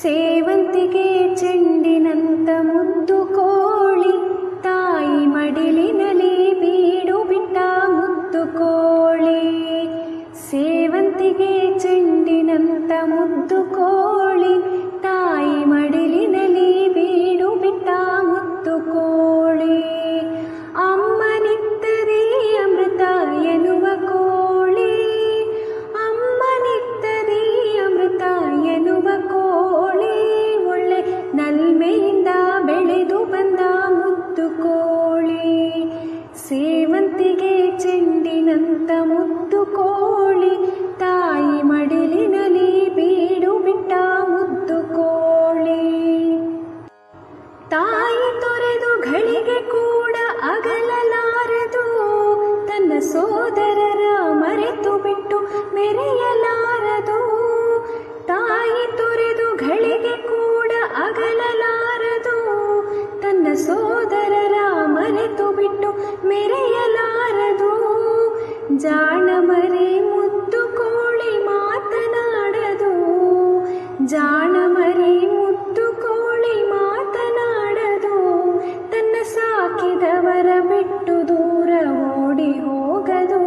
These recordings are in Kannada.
ಸೇವಂತಿಗೆ ಚೆಂಡಿನಂತ ಮುದ್ದು ಕೋಳಿ, ತಾಯಿ ಮಡಿಲಿನಲ್ಲಿ ಬೀಡು ಬಿಟ್ಟ ಮುದ್ದು ಕೋಳಿ. ಸೇವಂತಿಗೆ ಚೆಂಡಿನಂತ ಮುದ್ದು ಕೋಳಿ, ತಾಯಿ ಮಡಿಲಿನಲ್ಲಿ ಬೀಡು ಬಿಟ್ಟ ಮುದ್ದು ಕೋಳಿ. ಅಮ್ಮನಿದ್ದರೆ ಅಮೃತ ಎನ್ನುವ ಕೋಳಿ, ಅಮ್ಮನಿದ್ದರೆ ಅಮೃತ ಎನ್ನುವ ಕೋಳಿ. ಒಳ್ಳೆ ನಲ್ಮೆಯಿಂದ ಬೆಳೆದು ಬಂದ ಮುದ್ದು ಕೋಳಿ. ಸೇವಂತಿಗೆ ಚೆಂಡಿನಂತ ಮುದ್ದು ಕೋಳಿ, ತಾಯಿ ಮಡಿಲಿನಲ್ಲಿ ಬೀಡು ಬಿಟ್ಟ ಮುದ್ದು ಕೋಳಿ. ತಾಯಿ ತೊರೆದು ಘಳಿಗೆ ಕೂಡ ಅಗಲಲಾರದು, ತನ್ನ ಸೋದರರ ಮರೆತು ಬಿಟ್ಟು ಮೆರೆಯಲಾರದು. ತಾಯಿ ತೊರೆದು ಘಳಿಗೆ ಕೂಡ ಅಗಲಲಾರದು, ತನ್ನ ಸೋದರರ ಮರೆತು ಬಿಟ್ಟು ಮೆರೆಯಲಾರದು. ಜಾಣ ಮರಿ ಮುದ್ದು ಕೋಳಿ ಮಾತನಾಡದು, ಜಾಣ ಮರಿ ಮುದ್ದು ಕೋಳಿ ಮಾತನಾಡದು. ತನ್ನ ಸಾಕಿದವರ ಬಿಟ್ಟು ದೂರ ಓಡಿ ಹೋಗದು.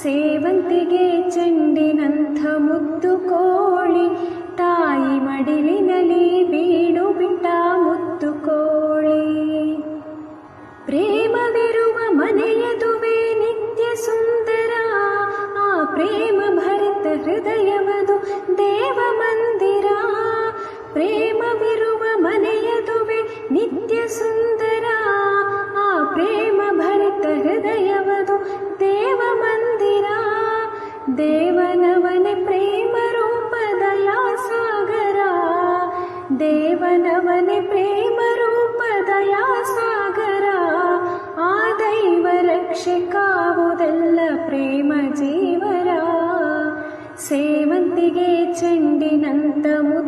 ಸೇವಂತಿಗೆ ಚೆಂಡಿನಂಥ ಮುದ್ದು ಕೋಳಿ, ತಾಯಿ ಮಡಿಲಿನಲ್ಲಿ ಬೀಡು ಬಿಟ್ಟ ಮುದ್ದು ಕೋಳಿ. ಪ್ರೇಮವಿರುವ ಮನೆಯದುವೆ ನಿತ್ಯ ಸುಂದರ, ಆ ಪ್ರೇಮ ಭರಿತ ಹೃದಯವದು ದೇವ ಮಂದಿರ. ಪ್ರೇಮವಿರುವ ಮನೆಯದುವೆ ನಿತ್ಯ ಸುಂದರ, ಆ ಪ್ರೇಮ ಭರಿತ ಹೃದಯವದು ದೇವ ಮಂದಿರ. ದೇವನವನೆ ಪ್ರೇಮ ರೂಪ ದಯಾ ಸಾಗರ, ದೇವನವನೆ ಪ್ರೇಮ ರೂಪ ದಯಾ ಸಾಗರ. ಆ ದೈವ ರಕ್ಷೆ ಕಾವುದೆಲ್ಲ ಪ್ರೇಮ ಜೀವರ. ಸೇವಂತಿಗೆ ಚೆಂಡಿನಂತ ಮುದ್ದು